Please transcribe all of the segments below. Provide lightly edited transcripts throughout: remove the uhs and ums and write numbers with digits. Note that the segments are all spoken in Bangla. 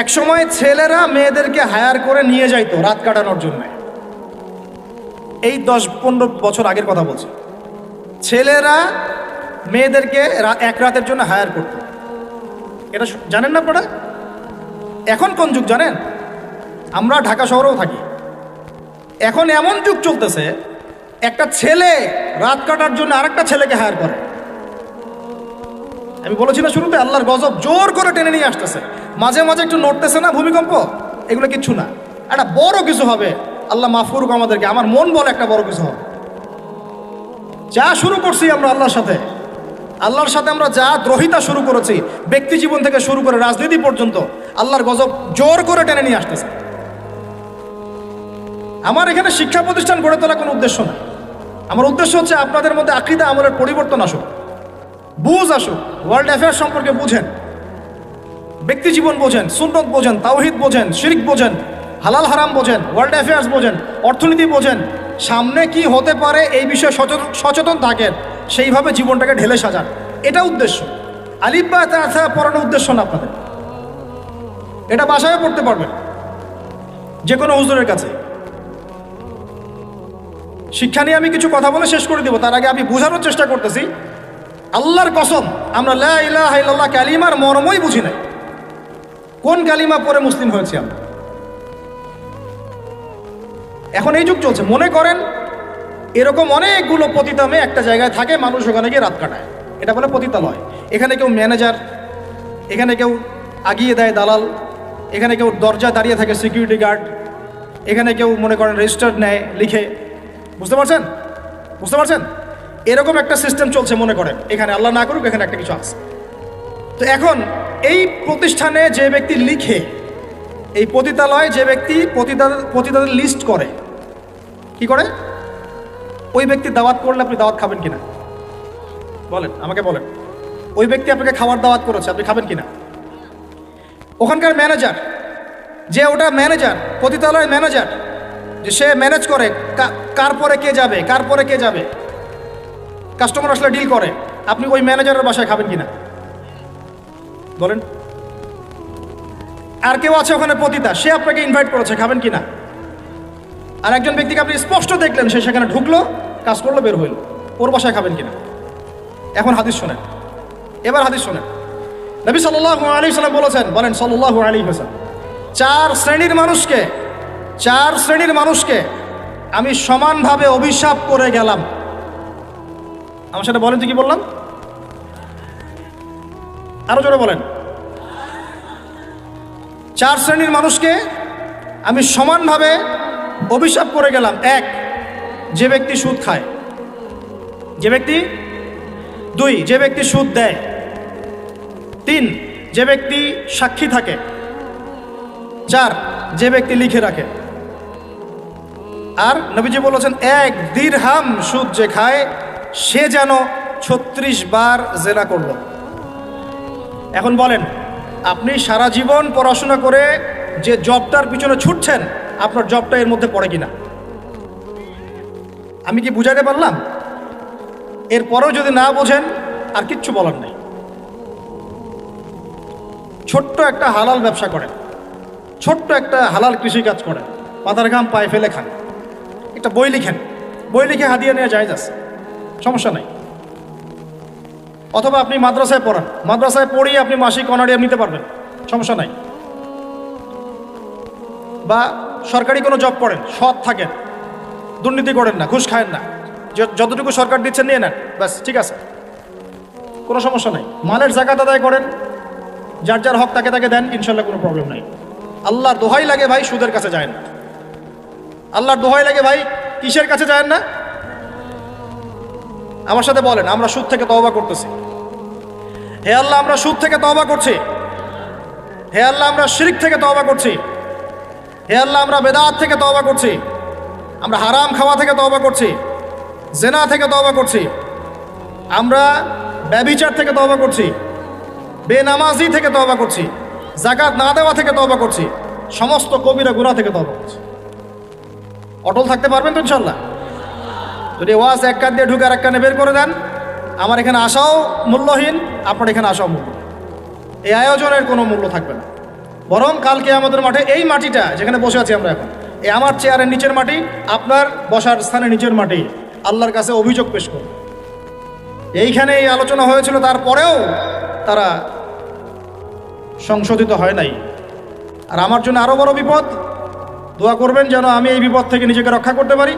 একসময় ছেলেরা মেয়েদেরকে হায়ার করে নিয়ে যাইতো রাত কাটানোর জন্য। এই 10-15 বছর আগের কথা বলছি। ছেলেরা মেয়েদেরকে এক রাতের জন্য হায়ার করত। এটা জানেন না আপনারা? এখন কোন যুগ জানেন? আমরা ঢাকা শহরেও থাকি। এখন এমন যুগ চলতেছে, একটা ছেলে রাত কাটার জন্য আরেকটা ছেলেকে হায়ার করে। আমি বলেছি না শুরুতে, আল্লাহর গজব জোর করে টেনে নিয়ে আসতেছে। মাঝে মাঝে একটু নড়তেছে না ভূমিকম্প, এগুলো কিচ্ছু না, একটা বড় কিছু হবে। আল্লাহ মাফ করুক আমাদেরকে। আমার মন বলে একটা বড় কিছু হবে। যা শুরু করছি আমরা আল্লাহর সাথে আমরা যা দ্রোহিতা শুরু করেছি, ব্যক্তি জীবন থেকে শুরু করে রাজনীতি পর্যন্ত, আল্লাহর গজব জোর করে টেনে নিয়ে আসতেছে। আমার এখানে শিক্ষা প্রতিষ্ঠান গড়ে তোলা কোনো উদ্দেশ্য না। আমার উদ্দেশ্য হচ্ছে আপনাদের মধ্যে আকীদা আমলের পরিবর্তন আসুক, বুঝ আসুক, ওয়ার্ল্ড অ্যাফেয়ার্স সম্পর্কে বুঝেন, ব্যক্তি জীবন বোঝেন, সুন্নত বোঝেন, তাওহীদ বোঝেন, শিরক বোঝেন, হালাল হারাম বোঝেন, ওয়ার্ল্ড অ্যাফেয়ার্স বোঝেন, অর্থনীতি বোঝেন, সামনে কি হতে পারে এই বিষয়ে সচেতন থাকেন, সেইভাবে জীবনটাকে ঢেলে সাজান। এটা উদ্দেশ্য। আলিফ বা তা পড়ানোর উদ্দেশ্য না আপনাদের। এটা বাসায় পড়তে পারবেন যে কোনো হুজুরের কাছে। শিক্ষা নিয়ে আমি কিছু কথা বলে শেষ করে দিব, তার আগে আমি বোঝানোর চেষ্টা করতেছি। আল্লাহর কসম, আমরা লা ইলাহা ইল্লাল্লাহ কালিমার মর্মই বুঝি নাই। কোন কালিমা পড়ে মুসলিম হয়েছি আমরা? এখন এই যুগ চলছে, মনে করেন এরকম অনেকগুলো পতিতা মেয়ে একটা জায়গায় থাকে, মানুষ ওখানে গিয়ে রাত কাটায়। এটা বলে পতিতালয়। এখানে কেউ ম্যানেজার, এখানে কেউ আগিয়ে দেয় দালাল, এখানে কেউ দরজা দাঁড়িয়ে থাকে সিকিউরিটি গার্ড, এখানে কেউ মনে করেন রেজিস্টার নেয় লিখে। বুঝতে পারছেন? এরকম একটা সিস্টেম চলছে মনে করেন। এখানে আল্লাহ না করুক এখানে একটা কিছু আছে। তো এখন এই প্রতিষ্ঠানে যে ব্যক্তি লিখে, এই পতিতালয়ে যে ব্যক্তি পতিতাদের লিস্ট করে, কি করে? ওই ব্যক্তি দাওয়াত করলে আপনি দাওয়াত খাবেন কিনা বলেন, আমাকে বলেন। ওই ব্যক্তি আপনাকে খাওয়ার দাওয়াত করেছে, আপনি খাবেন কিনা? ওখানকার ম্যানেজার, যে ওটা ম্যানেজার, পতিতালয়ের ম্যানেজার, যে সে ম্যানেজ করে কার পরে কে যাবে, কাস্টমার আসলে ডিল করে, আপনি ওই ম্যানেজারের বাসায় খাবেন কিনা বলেন? আর কেউ আছে ওখানে পতিতা, সে আপনাকে ইনভাইট করেছে, খাবেন কিনা? আর একজন ব্যক্তিকে আপনি স্পষ্ট দেখলেন, সে সেখানে ঢুকলো, কাজ করলো, বের হইল, ওর বাসায় খাবেন কিনা? এখন হাদিস শোনেন, এবার হাদিস শোনেন। নবী সাল্লাল্লাহু আলাইহি ওয়াসাল্লাম বলেছেন, বলেন সাল্লাল্লাহু আলাইহি ওয়াসাল্লাম, চার শ্রেণীর মানুষকে আমি সমানভাবে অভিশাপ করে গেলাম। আমার সাথে বলেন তো কি বললাম? আরো জোরে বলেন। 4 শ্রেণীর মানুষকে আমি সমানভাবে অভিশাপ করে গেলাম। 1, যে ব্যক্তি সুদ খায়, 2, যে ব্যক্তি সুদ দেয়, 3, যে ব্যক্তি সাক্ষী থাকে, 4, যে ব্যক্তি লিখে রাখে। আর নবীজি বলেছেন, 1 দিরহাম সুদ যে খায় সে যেন 36 বার জেনা করল। এখন বলেন, আপনি সারা জীবন পড়াশোনা করে যে জবটার পিছনে ছুটছেন, আপনার জবটা এর মধ্যে পড়ে কিনা? আমি কি বুঝাতে পারলাম? এরপরেও যদি না বোঝেন, আর কিচ্ছু বলার নেই। ছোট্ট একটা হালাল ব্যবসা করেন, ছোট্ট একটা হালাল কৃষিকাজ করেন, মাথার ঘাম পায়ে ফেলে খান, একটা বই লিখেন, বই লিখে হাদিয়া নেওয়া জায়েজ আছে, সমস্যা নাই। অথবা আপনি মাদ্রাসায় পড়ান, মাদ্রাসায় পড়িয়ে আপনি মাসিক অনারিয়াম নিতে পারবেন, সমস্যা নাই। বা সরকারি কোনো জব করেন, সৎ থাকেন, দুর্নীতি করেন না, ঘুষ খায়েন না, যতটুকু সরকার দিচ্ছেন নিয়ে নেন, ব্যাস ঠিক আছে, কোনো সমস্যা নাই। মালের যাকাত আদায় করেন, যার যার হক তাকে তাকে দেন, ইনশাল্লাহ কোনো প্রবলেম নাই। আল্লাহর দোহাই লাগে ভাই, সুদের কাছে যায় না। আল্লাহর দোহাই লাগে ভাই, কিসের কাছে যায় না? আমার সাথে বলেন, আমরা সুদ থেকে তওবা করতেছি। হে আল্লাহ, আমরা সুদ থেকে তওবা করছি। হে আল্লাহ, আমরা শিরক থেকে তওবা করছি। হে আল্লাহ, আমরা বেদাত থেকে তওবা করছি। আমরা হারাম খাওয়া থেকে তওবা করছি, জেনা থেকে তওবা করছি, আমরা ব্যভিচার থেকে তওবা করছি, বেনামাজি থেকে তওবা করছি, যাকাত না দেওয়া থেকে তওবা করছি, সমস্ত কবিরা গুনাহ থেকে তওবা করছি। অটল থাকতে পারবেন তো ইনশাল্লাহ? যদি ওয়াজ এক কান দিয়ে ঢুকে আর এক কানে বের করে দেন, আমার এখানে আসাও মূল্যহীন, আপনার এখানে আসাও মূল্য, এই আয়োজনের কোনো মূল্য থাকবে না। বরং কালকে আমাদের মাঠে এই মাটিটা যেখানে বসে আছি আমরা এখন, এই আমার চেয়ারের নিচের মাটি, আপনার বসার স্থানের নিচের মাটি, আল্লাহর কাছে অভিযোগ পেশ করবে। এইখানে এই আলোচনা হয়েছিল, তারপরেও তারা সংশোধিত হয় নাই। আর আমার জন্য আরও বড় বিপদ, দোয়া করবেন যেন আমি এই বিপদ থেকে নিজেকে রক্ষা করতে পারি।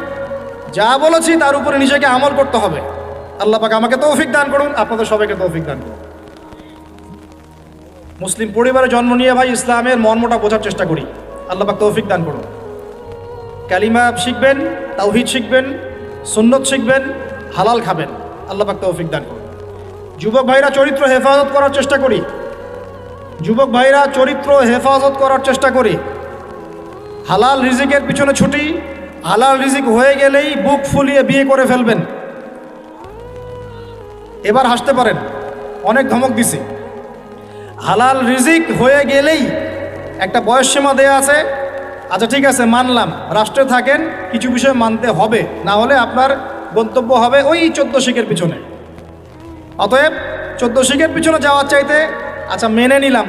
যা বলেছি তার উপরে নিজেকে আমল করতে হবে। আল্লাহ পাক আমাকে তৌফিক দান করুন, আপনাদের সবাইকে তৌফিক দান করুন। মুসলিম পরিবারে জন্ম নিয়ে ভাই ইসলামের মর্মটা বোঝার চেষ্টা করি। আল্লাহ পাক তৌফিক দান করুন। কালিমা শিখবেন, তাওহীদ শিখবেন, সুন্নত শিখবেন, হালাল খাবেন। আল্লাহ পাক তৌফিক দান করুন। যুবক ভাইরা চরিত্র হেফাজত করার চেষ্টা করি। যুবক ভাইরা চরিত্র হেফাজত করার চেষ্টা করি। হালাল রিজিকের পিছনে ছুটি। হালাল রিজিক হয়ে গেলেই বুক ফুলিয়ে বিয়ে করে ফেলবেন। এবার হাসতে পারেন, অনেক ধমক দিছি। হালাল রিজিক হয়ে গেলেই একটা বয়স সীমা দেয়া আছে। আচ্ছা ঠিক আছে, মানলাম, রাষ্ট্রে থাকেন, কিছু বিষয় মানতে হবে, না হলে আপনার গন্তব্য হবে ওই 14 শিখের পিছনে। অতএব 14 শিখের পিছনে যাওয়ার চাইতে আচ্ছা মেনে নিলাম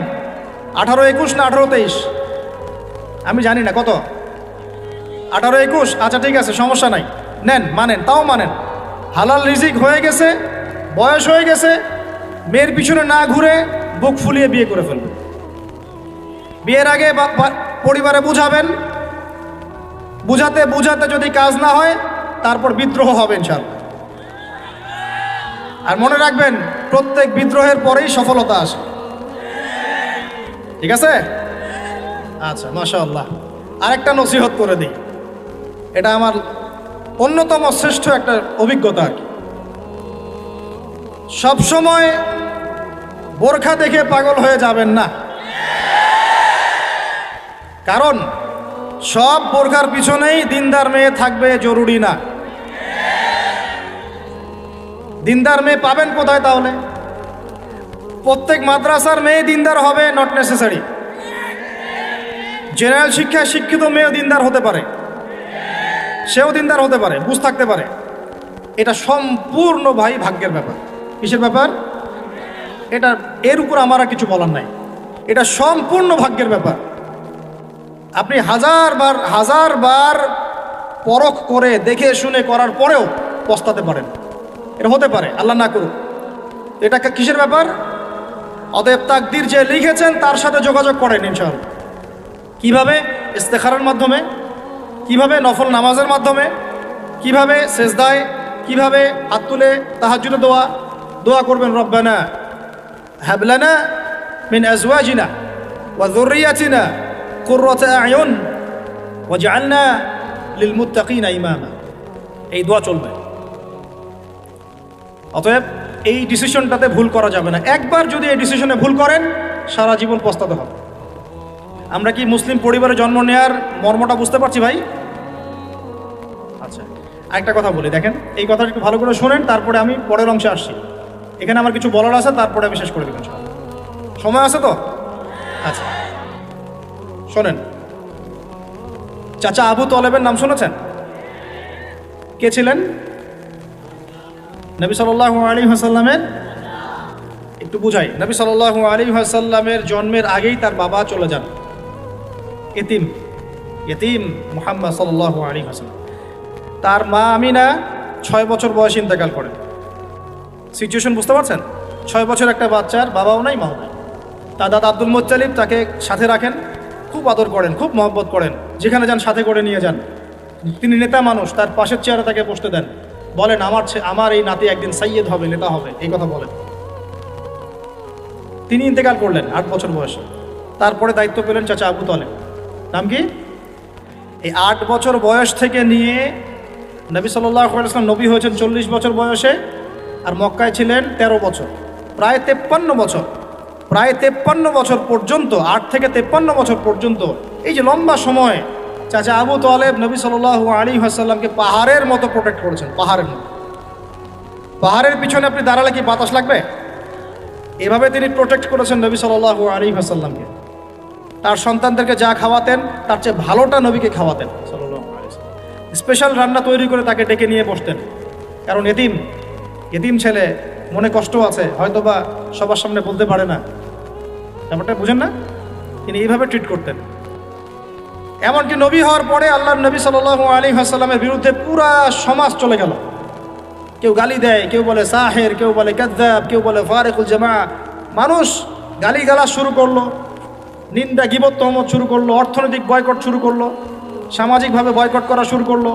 18-21 না 18-23, আমি জানি না কত, 18-21, আচ্ছা ঠিক আছে, সমস্যা নাই, নেন, মানেন, তাও মানেন। হালাল রিজিক হয়ে গেছে, বয়স হয়ে গেছে, মেয়ের পিছনে না ঘুরে বুক ফুলিয়ে বিয়ে করে ফেলবেন। বিয়ের আগে পরিবারে বুঝাবেন, বুঝাতে বুঝাতে যদি কাজ না হয় তারপর বিদ্রোহ হবে ইনশাআল্লাহ। আর মনে রাখবেন, প্রত্যেক বিদ্রোহের পরেই সফলতা আসে। ঠিক আছে? আচ্ছা, মাশাআল্লাহ। আরেকটা নসিহত করে দিই, এটা আমার অন্যতম শ্রেষ্ঠ একটা অভিজ্ঞতা আর কি। সবসময় বোরখা দেখে পাগল হয়ে যাবেন না, কারণ সব বোরখার পিছনেই দিনদার মেয়ে থাকবে জরুরি না। দিনদার মেয়ে পাবেন কোথায় তাহলে? প্রত্যেক মাদ্রাসার মেয়ে দিনদার হবে নট নেসেসারি। জেনারেল শিক্ষায় শিক্ষিত মেয়েও দিনদার হতে পারে, সেও দিনদার হতে পারে, বুঝ থাকতে পারে। এটা সম্পূর্ণ ভাই ভাগ্যের ব্যাপার। কিসের ব্যাপার? এটা এর উপর আমার আর কিছু বলার নাই, এটা সম্পূর্ণ ভাগ্যের ব্যাপার। আপনি হাজার বার পরখ করে দেখে শুনে করার পরেও পস্তাতে পারেন, এটা হতে পারে, আল্লাহ না করুক। এটা কিসের ব্যাপার? অতএব তাকদীর যে লিখেছেন তার সাথে যোগাযোগ করেন ইনশাআল্লাহ। কিভাবে? ইস্তেখারার মাধ্যমে, কিভাবে নফল নামাজের মাধ্যমে, কিভাবে সেজদায়, কিভাবে হাত তুলে তাহাজ্জুদে দোয়া করবেন, রব্বানা হাব লানা মিন আজওয়াজিনা ওয়া যুররিয়াতিনা কুররাতা আয়ুন ওয়াজআলনা লিল মুত্তাকিনা ইমামা। এই দোয়া চলবে। অতএব এই ডিসিশনটাতে ভুল করা যাবে না। একবার যদি এই ডিসিশনে ভুল করেন সারা জীবন পস্তাতে হবে। আমরা কি মুসলিম পরিবারে জন্ম নেওয়ার মর্মটা বুঝতে পারছি ভাই? আচ্ছা, আরেকটা কথা বলি, দেখেন, এই কথাটা একটু ভালো করে শোনেন, তারপরে আমি পরের অংশে আসছি। এখানে আমার কিছু বলার আছে, তারপরে আমি শেষ করে দেবেন। সময় আছে তো? আচ্ছা, শোনেন। চাচা আবু তলেবের নাম শুনেছেন? কে ছিলেন? নবী সাল্লাল্লাহু আলাইহি ওয়াসাল্লামের, একটু বুঝাই, নবী সাল্লাল্লাহু আলাইহি ওয়াসাল্লামের জন্মের আগেই তার বাবা চলে যান, ইতিম মুহাম্মদ সাল্লাল্লাহু আলাইহি ওয়াসাল্লাম। তার মা আমিনা 6 বছর বয়সে ইন্তেকাল করেন। সিচুয়েশন বুঝতে পারছেন? 6 বছর একটা বাচ্চার বাবাও নাই, মাও নাই। তার দাদা আব্দুল মুত্তালিব তাকে সাথে রাখেন, খুব আদর করেন, খুব মহব্বত করেন, যেখানে যান সাথে করে নিয়ে যান। তিনি নেতা মানুষ, তার পাশের চেয়ারে তাকে বসতে দেন, বলেন আমার এই নাতি একদিন সাইয়্যেদ হবে, নেতা হবে, এই কথা বলেন। তিনি ইন্তেকাল করলেন 8 বছর বয়সে। তারপরে দায়িত্ব পেলেন চাচা আবু তলেব। নাম কি? এই 8 বছর বয়স থেকে নিয়ে নবী সাল্লাল্লাহু আলাইহি ওয়াসাল্লাম নবী হয়েছেন 40 বছর বয়সে, আর মক্কায় ছিলেন 13 বছর, প্রায় 53 বছর। প্রায় 53 বছর পর্যন্ত, 8 থেকে 53 বছর পর্যন্ত, এই যে লম্বা সময়, চাচা আবু তলেব নবী সাল্লাল্লাহু আলাইহি ওয়াসাল্লামকে পাহাড়ের মতো প্রোটেক্ট করেছেন, পাহাড়ের মতো। পাহাড়ের পিছনে আপনি দাঁড়ালে কি বাতাস লাগবে? এভাবে তিনি প্রোটেক্ট করেছেন নবী সাল্লাল্লাহু আলাইহি ওয়াসাল্লামকে। তার সন্তানদেরকে যা খাওয়াতেন তার চেয়ে ভালোটা নবীকে খাওয়াতেন সাল্লাল্লাহু আলাইহি ওয়াসাল্লাম। স্পেশাল রান্না তৈরি করে তাকে ডেকে নিয়ে বসতেন, কারণ এতিম ছেলে, মনে কষ্ট আছে, হয়তোবা সবার সামনে বলতে পারে না। ব্যাপারটা বুঝেন না? তিনি এইভাবে ট্রিট করতেন। এমনকি নবী হওয়ার পরে আল্লাহর নবী সাল্লাল্লাহু আলাইহি ওয়াসাল্লামের বিরুদ্ধে পুরা সমাজ চলে গেল। কেউ গালি দেয়, কেউ বলে সাহের, কেউ বলে কাযযাব, কেউ বলে ফারিকুল জামা। মানুষ গালিগালাজ শুরু করলো, নিন্দা গীবত তহমত শুরু করলো, অর্থনৈতিক বয়কট শুরু করলো, সামাজিকভাবে বয়কট করা শুরু করলো।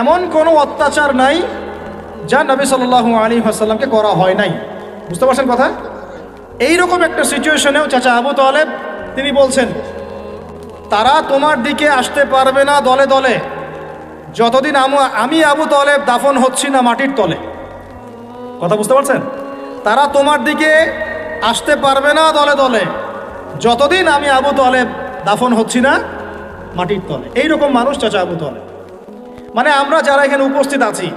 এমন কোনো অত্যাচার নাই যা নবী সাল্লাল্লাহু আলাইহি ওয়াসাল্লামকে করা হয় নাই। বুঝতে পারছেন কথা? এইরকম একটা সিচুয়েশনেও চাচা আবু তালেব তিনি বলছেন, তারা তোমার দিকে আসতে পারবে না দলে দলে যতদিন আমি আবু তালেব দাফন হচ্ছি না মাটির তলে। কথা বুঝতে পারছেন? তারা তোমার দিকে আসতে পারবে না দলে দলে যতদিন আমি আবু তালেব দাফন হচ্ছি না মাটির তলে। এইরকম মানুষ চাচা আবু তালেব। মানে আমরা যারা এখানে উপস্থিত আছি,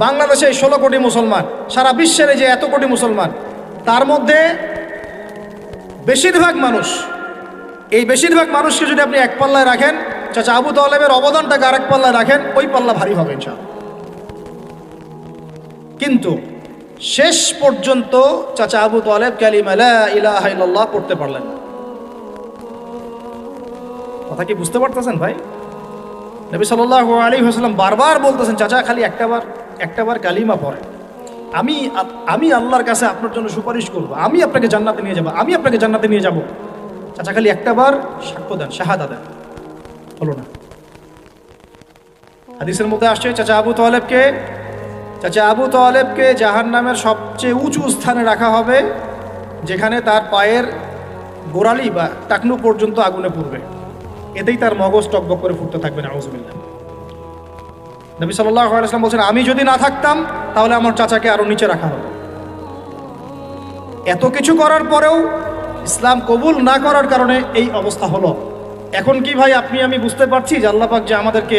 বাংলাদেশে 16 কোটি মুসলমান, সারা বিশ্বের যে এত কোটি মুসলমান, তার মধ্যে বেশিরভাগ মানুষ, এই বেশিরভাগ মানুষকে যদি আপনি এক পাল্লায় রাখেন, চাচা আবু তালেবের অবদানটাকে আরেক পাল্লায় রাখেন, ওই পাল্লা ভারী হবে ইনশাআল্লাহ। কিন্তু শেষ পর্যন্ত চাচা আবু তালেব কালিমা লা ইলাহা ইল্লাল্লাহ পড়তে পারলেন না। কথা কি বুঝতে পারতেছেন ভাই? নবী সাল্লাল্লাহু আলাইহি ওয়াসাল্লাম বারবার বলতেছেন, চাচা খালি একটাবার কালিমা পড়েন, আমি আল্লাহর কাছে আপনার জন্য সুপারিশ করব, আমি আপনাকে জান্নাতে নিয়ে যাব, আমি আপনাকে জান্নাতে নিয়ে যাব। চাচা খালি একটাবার সাক্ষ্য দেন, শাহাদা দেন। হলো না। হাদিসের মধ্যে আসছে চাচা আবু তালেবকে জাহান্নামের সবচেয়ে উঁচু স্থানে রাখা হবে, যেখানে তার পায়ের গোড়ালি বা টাকনু পর্যন্ত আগুনে পুড়বে, এতেই তার মগজ টকবক করে ফুটতে থাকবে। নাউযুবিল্লাহ। নবী সাল্লাল্লাহু আলাইহি ওয়াসাল্লাম বলছেন, আমি যদি না থাকতাম তাহলে আমার চাচাকে আরো নিচে রাখা হবে। এত কিছু করার পরেও ইসলাম কবুল না করার কারণে এই অবস্থা হলো। এখন কি ভাই আমি বুঝতে পারছি যে আল্লাহ পাক যে আমাদেরকে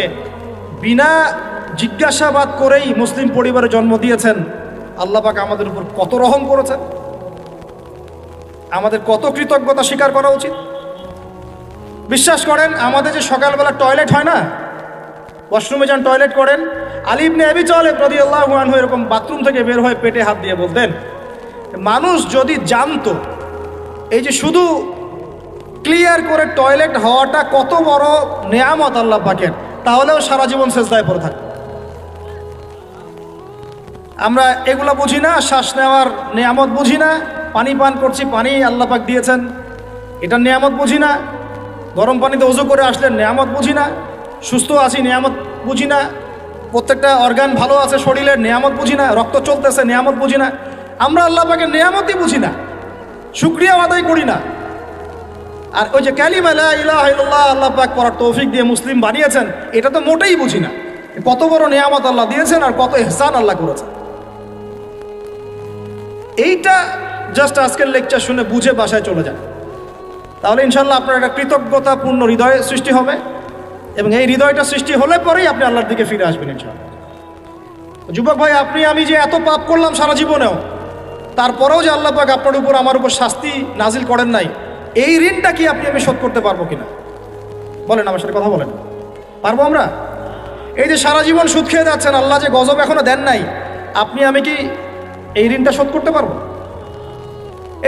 বিনা জিজ্ঞাসাবাদ করেই মুসলিম পরিবারে জন্ম দিয়েছেন, আল্লাহ পাক আমাদের উপর কত রহম করেছেন, আমাদের কত কৃতজ্ঞতা স্বীকার করা উচিত। বিশ্বাস করেন, আমাদের যে সকালবেলা টয়লেট হয় না, ওয়াশরুমে যান টয়লেট করেন, আলী ইবনে আবি তালেব রাদিয়াল্লাহু আনহু এরকম বাথরুম থেকে বের হয়ে পেটে হাত দিয়ে বলতেন, মানুষ যদি জানতো এই যে শুধু ক্লিয়ার করে টয়লেট হওয়াটা কত বড় নেয়ামত আল্লাহ পাকের, তাহলেও সারা জীবন সেজদায় পড়ে থাকবে। আমরা এগুলা বুঝি না, শ্বাস নেওয়ার নেয়ামত বুঝি না, পানি পান করছি, পানি আল্লাহ পাক দিয়েছেন, এটা নেয়ামত বুঝি না, গরম পানিতে ওযু করে আসলেন নেয়ামত বুঝি না, সুস্থ আছি নেয়ামত বুঝি না, প্রত্যেকটা অর্গান ভালো আছে শরীরের নেয়ামত বুঝি না, রক্ত চলতেছে নেয়ামত বুঝি না। আমরা আল্লাহ পাকের নেয়ামতই বুঝি না, শুকরিয়া আদায় করি না। আর ওই যে কালিমা লা ইলাহা ইল্লাল্লাহ আল্লাহ পাক পড়ার তৌফিক দিয়ে মুসলিম বানিয়েছেন, এটা তো মোটেই বুঝি না। কত বড় নেয়ামত আল্লাহ দিয়েছেন আর কত ইহসান আল্লাহ করেছেন। এইটা জাস্ট আজকের লেকচার শুনে বুঝে বাসায় চলে যান, তাহলে ইনশাল্লাহ আপনার একটা কৃতজ্ঞতাপূর্ণ হৃদয় সৃষ্টি হবে, এবং এই হৃদয়টা সৃষ্টি হলে পরেই আপনি আল্লাহর দিকে ফিরে আসবেন ইনশাআল্লাহ। যুবক ভাই, আমি যে এত পাপ করলাম সারা জীবনেও, তারপরেও যে আল্লাহ পাক আপনার উপর আমার উপর শাস্তি নাজিল করেন নাই, এই ঋণটা কি আমি শোধ করতে পারবো কিনা? বলেন, আমার সাথে কথা বলেন, পারবো আমরা? এই যে সারা জীবন সুদ খেয়ে যাচ্ছেন, আল্লাহ যে গজব এখনো দেন নাই, আমি কি এই ঋণটা শোধ করতে পারবো?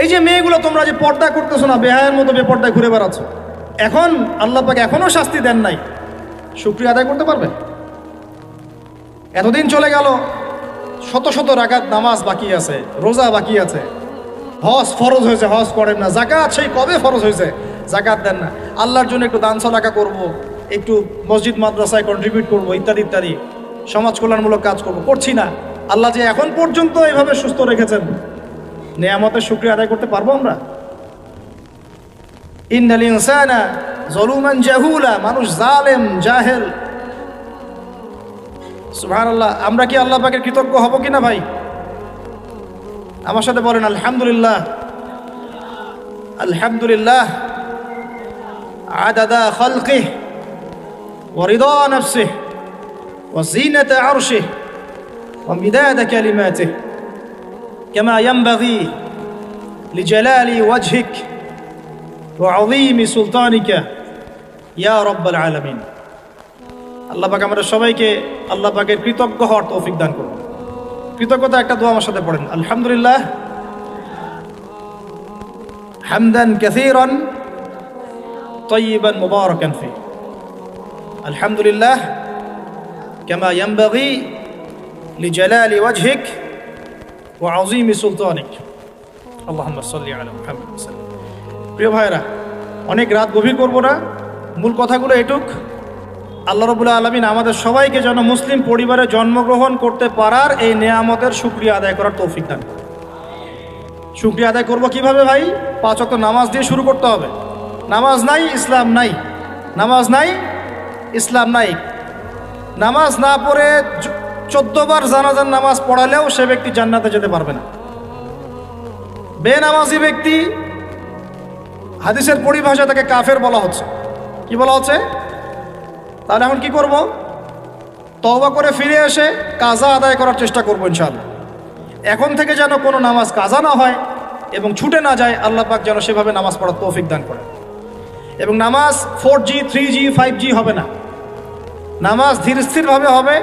এই যে মেয়েগুলো তোমরা যে পর্দা করতেছো না, বেহায়ের মতো বেপর্দায় ঘুরে বেড়াচ্ছ, এখন আল্লাহ পাক এখনো শাস্তি দেন নাই, শুকরিয়া আদায় করতে পারবে? এতদিন চলে গেল, শত শত রাকাত নামাজ বাকি আছে, রোজা বাকি আছে, হজ ফরজ হয়েছে, হজ করেন না, যাকাত সেই কবে ফরজ হয়েছে, যাকাত দেন না, আল্লাহর জন্য একটু দান সদকা করব, একটু মসজিদ মাদ্রাসায় কন্ট্রিবিউট করব, ইত্যাদি ইত্যাদি সমাজ কল্যাণমূলক কাজ করছি না। আল্লাহ যে এখন পর্যন্ত এইভাবে সুস্থ রেখেছেন, নেয়ামতের শুকরিয়া আদায় করতে পারবো আমরা? ইন্নাল ইনসানা যালুমান জাহুলা, মানুষ জালেম জাহেল। সুবহানাল্লাহ। আমরা কি আল্লাহ পাকের কৃতজ্ঞ হব কিনা ভাই? আমার সাথে বলেন আলহামদুলিল্লাহ। আলহামদুলিল্লাহ আদাদা খালকিহি ওয়া রিদা নাফসিহি ওয়া জিনাতা আরশিহি ওয়া মিদাদা কালিমাতিহি কামা ইয়ানবাগি লিজালালি ওয়াজহিক ওয়া আযীমি সুলতানিকা ইয়া রাব্বাল আলামিন। আল্লাহ পাক আমাদের সবাইকে আল্লাহ পাকের কৃতজ্ঞ হওয়ার তৌফিক দান করুন। কৃতজ্ঞতা একটা দোয়া আমার সাথে পড়েন, আলহামদুলিল্লাহ হামদান কাসীরান طيبا مباركا فيه الحمد لله كما ينبغي لجلال وجهك وعظيم سلطانك اللهم صل على محمد وسلم প্রিয় ভাইরা অনেক রাত গভীর করব না মূল কথাগুলো এটুক আল্লাহ রাব্বুল আলামিন আমাদের সবাইকে যেন মুসলিম পরিবারে জন্মগ্রহণ করতে পারার এই নেয়ামতের শুকরিয়া আদায় করার তৌফিক দান করেন শুকরিয়া আদায় করব কিভাবে ভাই 5 ওয়াক্ত নামাজ দিয়ে শুরু করতে হবে নামাজ নাই ইসলাম নাই নামাজ নাই ইসলাম নাই নামাজ না পড়ে 14 বার জানাজার নামাজ পড়ালেও সে ব্যক্তি জান্নাতে যেতে পারবে না বেনামাজি ব্যক্তি হাদিসের পরিভাষা তাকে কাফের বলা হচ্ছে কি বলা হচ্ছে তাহলে এখন কি করব তওবা করে ফিরে এসে কাজা আদায় করার চেষ্টা করব ইনশাআল্লাহ এখন থেকে যেন কোনো নামাজ কাজা না হয় এবং ছুটে না যায় আল্লাহ পাক যেন সেভাবে নামাজ পড়ার তৌফিক দান করেন এবং নামাজ 4G 3G 5G হবে না নামাজ ধীর স্থিরভাবে হবে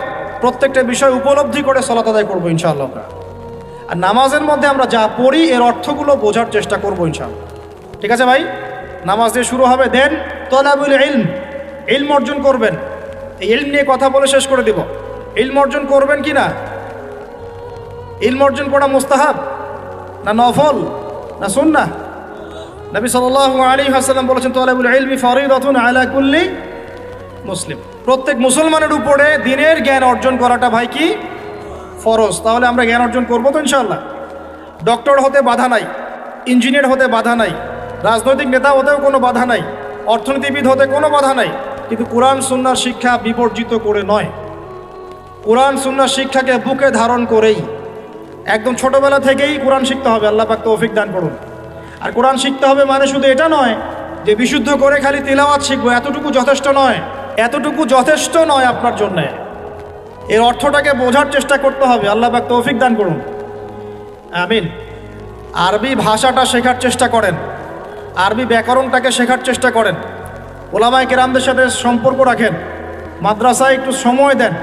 প্রত্যেকটা বিষয় উপলব্ধি করে সালাত আদায় করবো ইনশাআল্লাহ আর নামাজের মধ্যে আমরা যা পড়ি এর অর্থগুলো বোঝার চেষ্টা করবো ইনশাআল্লাহ ঠিক আছে ভাই নামাজ দিয়ে শুরু হবে দেন তলাবুল ইলম ইলম অর্জন করবেন এই ইলম নিয়ে কথা বলে শেষ করে দিব ইলম অর্জন করবেন কি না ইলম অর্জন করা মুস্তাহাব না নফল না সুন্নাহ নবী সাল্লাল্লাহু আলাইহি ওয়াসাল্লাম বলেছেন তলাবুল ইলমি ফরিদাতুন আলা কুল্লি মুসলিম প্রত্যেক মুসলমানের উপরে দ্বীনের জ্ঞান অর্জন করাটা ভাই কি ফরজ তাহলে আমরা জ্ঞান অর্জন করব তো ইনশাআল্লাহ ডক্টর হতে বাধা নাই ইঞ্জিনিয়ার হতে বাধা নাই রাজনৈতিক নেতা হতেও কোনো বাধা নাই অর্থনীতিবিদ হতে কোনো বাধা নাই কিন্তু কোরআন সুন্নাহর শিক্ষা বিবর্জিত করে নয় কোরআন সুন্নাহর শিক্ষাকে বুকে ধারণ করেই একদম ছোটবেলা থেকেই কোরআন শিখতে হবে আল্লাহ পাক তৌফিক দান করুন আর কোরআন শিখতে হবে মানে শুধু এটা নয় যে বিশুদ্ধ করে খালি তিলাওয়াত শিখবো এতটুকু যথেষ্ট নয় এতটুকু যথেষ্ট নয় আপনার জন্যে এর অর্থটাকে বোঝার চেষ্টা করতে হবে আল্লাহ পাক তৌফিক দান করুন আমিন আরবি ভাষাটা শেখার চেষ্টা করেন আরবি ব্যাকরণটাকে শেখার চেষ্টা করেন ওলামায়ে কেরামদের সাথে সম্পর্ক রাখেন মাদ্রাসায় একটু সময় দেন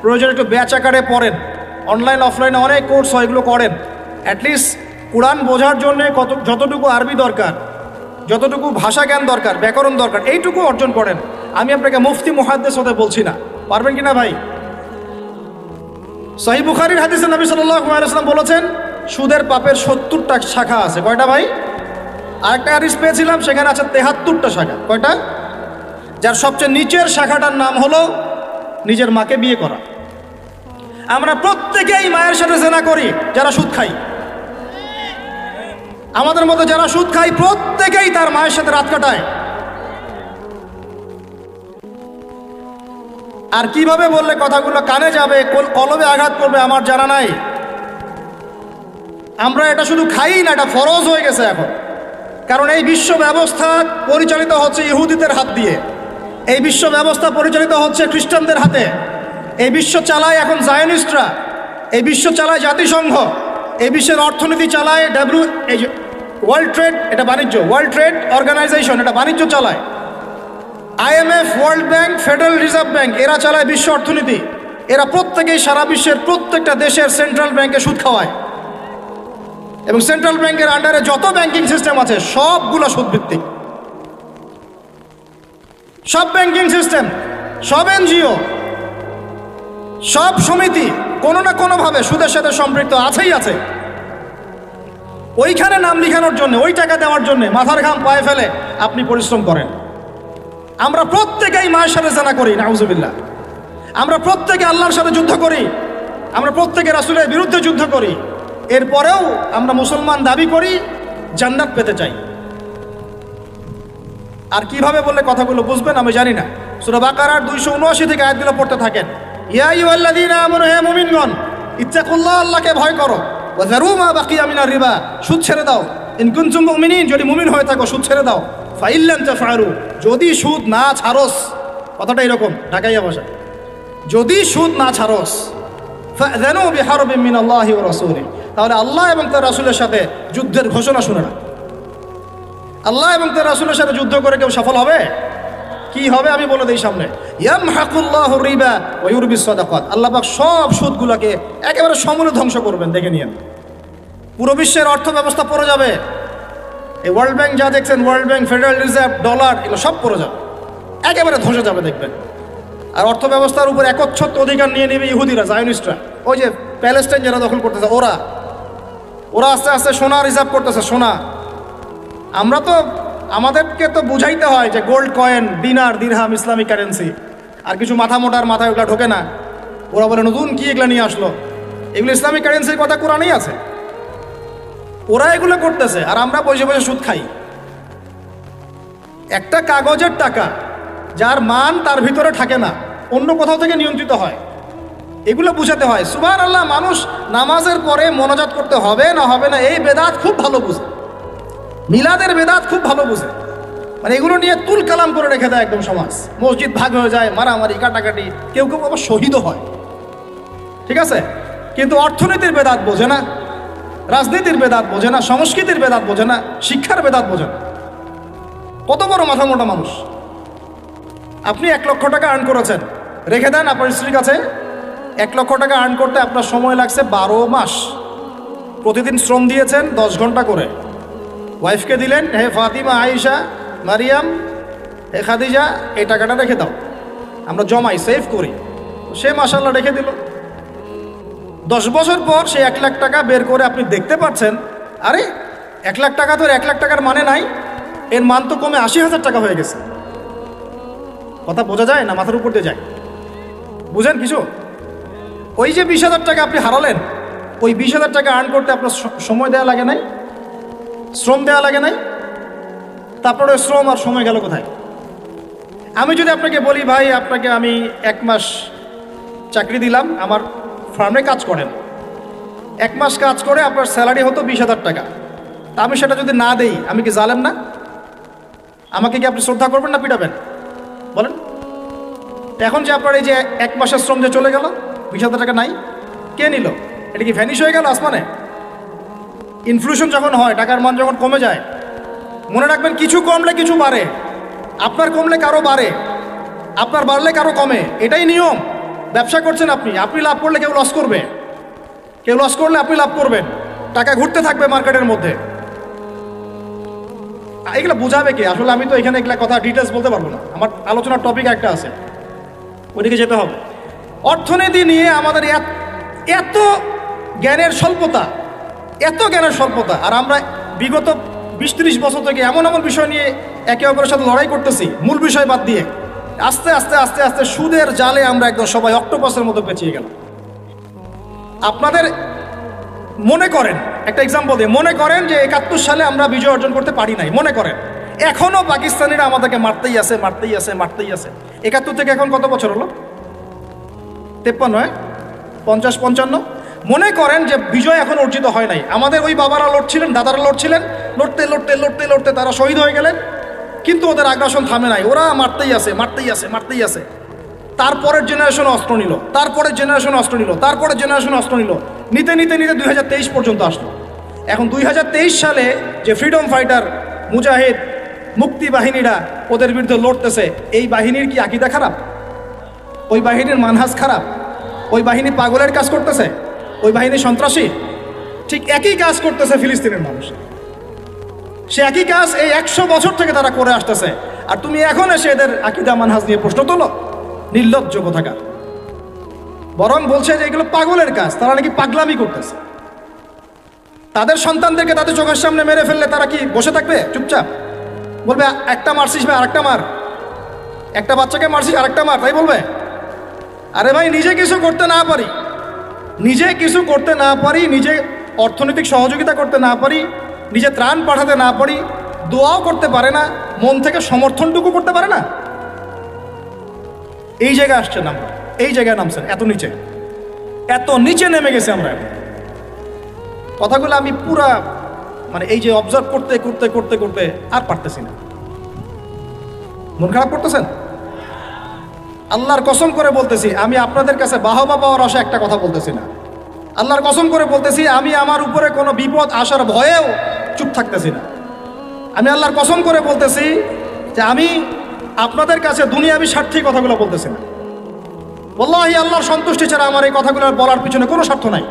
প্রয়োজন একটু ব্যাচ আকারে পড়েন অনলাইন অফলাইনে অনেক কোর্স হয় এগুলো করেন অ্যাটলিস্ট কোরআন বোঝার জন্যে যতটুকু আরবি দরকার যতটুকু ভাষা জ্ঞান দরকার ব্যাকরণ দরকার এইটুকু অর্জন করেন আমি আপনাকে মুফতি মুহাদ্দিস হতে বলছি না পারবেন কি না ভাই সহিহ বুখারীর হাদিসে নবী সাল্লাল্লাহু আলাইহি ওয়াসাল্লাম বলেছেন সুদের পাপের 70টা শাখা আছে কয়টা ভাই আরেকটা হাদিস পেয়েছিলাম সেখানে আছে 73টা শাখা কয়টা যার সবচেয়ে নিচের শাখাটার নাম হলো নিজের মাকে বিয়ে করা আমরা প্রত্যেকেই মায়ের সাথে জিনা করি যারা সুদ খাই আমাদের মধ্যে যারা সুদ খাই প্রত্যেকেই তার মায়ের সাথে রাত কাটায় আর কিভাবে বললে কথাগুলো কানে যাবে কলবে আঘাত করবে আমার জানা নাই আমরা এটা শুধু খাই না এটা ফরজ হয়ে গেছে এখন কারণ এই বিশ্ব ব্যবস্থা পরিচালিত হচ্ছে ইহুদিদের হাত দিয়ে এই বিশ্ব ব্যবস্থা পরিচালিত হচ্ছে খ্রিস্টানদের হাতে এই বিশ্ব চালায় এখন জায়নিস্টরা এই বিশ্ব চালায় জাতিসংঘ এই বিশ্বের অর্থনীতি চালায় ওয়ার্ল্ড ট্রেড এটা বাণিজ্য ওয়ার্ল্ড ট্রেড অর্গানাইজেশন এটা বাণিজ্য চালায় IMF world bank federal reserve bank এরা চালায় বিশ্ব অর্থনীতি এরা প্রত্যেকেই সারা বিশ্বের প্রত্যেকটা দেশের সেন্ট্রাল ব্যাংকে সুদ খাওয়ায় এবং সেন্ট্রাল ব্যাংকের আন্ডারে যত ব্যাংকিং সিস্টেম আছে সবগুলো সুদভিত্তিক সব ব্যাংকিং সিস্টেম সব এনজিও সব সমিতি কোনো না কোনোভাবে সুদের সাথে সম্পৃক্ত আছেই আছে ওইখানে নাম লিখানোর জন্য ওই টাকা দেওয়ার জন্য মাথার ঘাম পায়ে ফেলে আপনি পরিশ্রম করেন আমরা প্রত্যেকেই মায়ের সাথে জানা করি নাউজুবিল্লাহ আমরা প্রত্যেকে আল্লাহর সাথে যুদ্ধ করি আমরা প্রত্যেকে রাসূলের বিরুদ্ধে যুদ্ধ করি এরপরেও আমরা মুসলমান দাবি করি জান্নাত পেতে চাই আর কিভাবে বললে কথাগুলো বুঝবেন আমি জানি না সূরা বাকারার 279 থেকে আয়াতগুলো পড়তে থাকেন ইয়া আইয়ুহাল্লাযীনা আমানু হে মুমিনগণ ইত্তাকুল্লাহ আল্লাহকে ভয় করো ওয়া যারু মা বাকিয়া মিনার রিবা সুদ ছেড়ে দাও ইন কুনতুম মুমিনিন যদি মুমিন হয়ে থাকো সুদ ছেড়ে দাও ফাইল্লাম তাফআলু যদি সুদ না ছাড়োস কথাটা এরকম ঢাকাইয়া ভাষা যদি সুদ না ছাড়োস ফাযানু বিহারবিন মিনাল্লাহি ওয়া রাসূলিহি তাহলে আল্লাহ এবং তার রাসূলের সাথে যুদ্ধের ঘোষণা শুনে না আল্লাহ এবং তার রাসূলের সাথে যুদ্ধ করে কেউ সফল হবে কি হবে আমি বলে দেই সামনে ইয়ামহাকুল্লাহু রিবা ওয়া ইউরবিস সাদাকাত আল্লাহ পাক সব সুদগুলোকে একেবারে সমূলে ধ্বংস করবেন দেখে নিয়েন পুরো বিশ্বের অর্থ ব্যবস্থা পড়ে যাবে এই ওয়ার্ল্ড ব্যাংক যা দেখছেন, world bank, federal reserve, dollar, এগুলো সব পড়ে যাবে, একেবারে ধসে যাবে দেখবেন। আর অর্থ ব্যবস্থার উপর একচ্ছত্র অধিকার নিয়ে নেবে ইহুদিরা, জায়নিস্টরা, ওই যে প্যালেস্টাইন যারা দখল করতেছে ওরা আস্তে আস্তে সোনা রিজার্ভ করতেছে, সোনা। আমরা তো আমাদেরকে তো বুঝাইতে হয় যে গোল্ড কয়েন, দিনার, দিরহাম ইসলামিক কারেন্সি, আর কিছু মাথা মোটার মাথায় ওগুলো ঢোকে না। ওরা বলে নতুন কি এগুলো নিয়ে আসলো, এগুলো ইসলামিক কারেন্সির কথা কোরআনেই আছে। ওরা এগুলো করতেছে আর আমরা বসে বসে সুদ খাই। একটা কাগজের টাকা যার মান তার ভিতরে থাকে না, অন্য কোথাও থেকে নিয়ন্ত্রিত হয়, এগুলো বুঝাতে হয়। সুবহানাল্লাহ, মানুষ নামাজের পরে মোনাজাত করতে হবে না হবে না এই বেদাত খুব ভালো বুঝে, মিলাদের বেদাত খুব ভালো বুঝে, মানে এগুলো নিয়ে তুল কালাম করে রেখে দেয় একদম সমাজ। মসজিদ ভাগ হয়ে যায়, মারামারি, কাটাকাটি, কেউ কেউ আবার শহীদও হয়, ঠিক আছে। কিন্তু অর্থনীতির বেদাত বোঝে না, রাজনীতির বেদাত বোঝে না, সংস্কৃতির বেদাত বোঝে না, শিক্ষার বেদাত বোঝে না। কত বড় মাথা মোটা মানুষ। আপনি 1 লক্ষ টাকা আর্ন করেছেন, রেখে দেন আপনার স্ত্রীর কাছে। 1 লক্ষ টাকা আর্ন করতে আপনার সময় লাগছে 12 মাস। প্রতিদিন শ্রম দিয়েছেন 10 ঘন্টা করে। ওয়াইফকে দিলেন, হে ফাতিমা, আয়েশা, মারিয়াম, হে খাদিজা, এই টাকাটা রেখে দাও, আমরা জমাই, সেভ করি। সে মাশাআল্লাহ রেখে দিল। 10 বছর পর সে 1 লাখ টাকা বের করে আপনি দেখতে পাচ্ছেন, আরে 1 লাখ টাকা তো 1 লাখ টাকার মানে নাই, এর মান তো কমে 80,000 টাকা হয়ে গেছে। কথা বোঝা যায় না? মাথার উপর দিয়ে যায়, বুঝেন কিছু? ওই যে 20,000 টাকা আপনি হারালেন, ওই 20,000 টাকা আর্ন করতে আপনার সময় দেওয়া লাগে নাই, শ্রম দেওয়া লাগে নাই। তারপরে শ্রম আর সময় গেল কোথায়? আমি যদি আপনাকে বলি, ভাই আপনাকে আমি 1 মাস চাকরি দিলাম, আমার ফার্মে কাজ করেন, 1 মাস কাজ করে আপনার স্যালারি হতো 20,000 টাকা, তা আমি সেটা যদি না দেই, আমি কি জালেম না? আমাকে কি আপনি শ্রদ্ধা করবেন না পিটাবেন বলেন? এখন যে আপনার এই যে 1 মাসের শ্রম যে চলে গেল, 20,000 টাকা নাই, কে নিল? এটা কি ভ্যানিশ হয়ে গেল আসমানে? ইনফ্লেশন যখন হয়, টাকার মান যখন কমে যায়, মনে রাখবেন কিছু কমলে কিছু বাড়ে। আপনার কমলে কারো বাড়ে, আপনার বাড়লে কারো কমে, এটাই নিয়ম। ব্যবসা করছেন আপনি, আপনি লাভ করলে কেউ লস করবে, কেউ লস করলে আপনি লাভ করবেন। টাকা ঘুরতে থাকবে মার্কেটের মধ্যে। এগুলো বুঝাবে কি? আসলে আমি তো এখানে এগুলা কথা ডিটেলস বলতে পারবো না, আমার আলোচনার টপিক একটা আছে, ওইদিকে যেতে হবে। অর্থনীতি নিয়ে আমাদের এত জ্ঞানের স্বল্পতা, এত জ্ঞানের স্বল্পতা। আর আমরা বিগত 20-30 বছর থেকে এমন এমন বিষয় নিয়ে একে অপরের সাথে লড়াই করতেছি, মূল বিষয় বাদ দিয়ে। আস্তে আস্তে আস্তে আস্তে সুদের জালে আমরা একদম সবাই অক্টোপাসের মতো পেঁচিয়ে গেলাম। আপনাদের মনে করেন, একটা এক্সাম্পল দিয়ে, মনে করেন যে 71 সালে আমরা বিজয় অর্জন করতে পারি নাই, মনে করেন। এখনও পাকিস্তানিরা আমাদেরকে মারতেই আছে, মারতেই আছে, মারতেই আছে। 71 থেকে এখন কত বছর হলো? 53, 50, 55। মনে করেন যে বিজয় এখন অর্জিত হয় নাই। আমাদের ওই বাবারা লড়ছিলেন, দাদারা লড়ছিলেন, লড়তে লড়তে লড়তে লড়তে তারা শহীদ হয়ে গেলেন, কিন্তু ওদের আগ্রাসন থামে নাই, ওরা মারতেই আছে, মারতেই আছে, মারতেই আছে। তারপরের জেনারেশন অস্ত্র নিল, তারপরের জেনারেশন অস্ত্র নিল, তারপরের জেনারেশন অস্ত্র নিল, নিতে নিতে নিতে 2023 পর্যন্ত আসলো। এখন 2023 সালে যে ফ্রিডম ফাইটার, মুজাহিদ, মুক্তি বাহিনীরা ওদের বিরুদ্ধে লড়তেছে, এই বাহিনীর কি আকীদা খারাপ? ওই বাহিনীর মানহাজ খারাপ? ওই বাহিনী পাগলের কাজ করতেছে? ওই বাহিনী সন্ত্রাসী? ঠিক একই কাজ করতেছে ফিলিস্তিনের মানুষ। সে একই কাজ এই 100 বছর থেকে তারা করে আসতেছে, আর তুমি এখন এসে এদের আকীদা মানহাজ নিয়ে প্রশ্ন তোলো? নির্লজ্জ কোথাকার। বরং বলছে যে এগুলো পাগলের কাজ, তারা নাকি পাগলামি করতেছে। তাদের সন্তানদেরকে তাদের চোখের সামনে মেরে ফেললে তারা কি বসে থাকবে চুপচাপ? বলবে একটা মারছিস ভাই আরেকটা মার, একটা বাচ্চাকে মারছিস আরেকটা মার, তাই বলবে? আরে ভাই, নিজে কিছু করতে না পারি, নিজে কিছু করতে না পারি, নিজে অর্থনৈতিক সহযোগিতা করতে না পারি, নিজে ত্রাণ পাঠাতে না পারি, দোয়াও করতে পারে না, মন থেকে সমর্থনটুকু করতে পারে না, এই জায়গায় আসছেন আমরা, এই জায়গায় নামছেন, এত নিচে, এত নিচে নেমে গেছে আমরা এখন। কথাগুলো আমি পুরা মানে এই যে অবজার্ভ করতে করতে করতে করতে আর পারতেছি না। মন খারাপ করতেছেন? আল্লাহর কসম করে বলতেছি, আমি আপনাদের কাছে বাহবা পাওয়ার আশা একটা কথা বলতেছি না। আল্লাহর কসম করে বলতেছি, আমি আমার উপরে কোনো বিপদ আসার ভয়েও চুপ থাকতেছি না। আমি আল্লাহর কসম করে বলতেছি যে আমি আপনাদের কাছে দুনিয়াবি স্বার্থে কথাগুলো বলতেছি না। ওয়াল্লাহি আল্লাহর সন্তুষ্টি ছাড়া আমার এই কথাগুলো বলার পিছনে কোনো স্বার্থ নাই।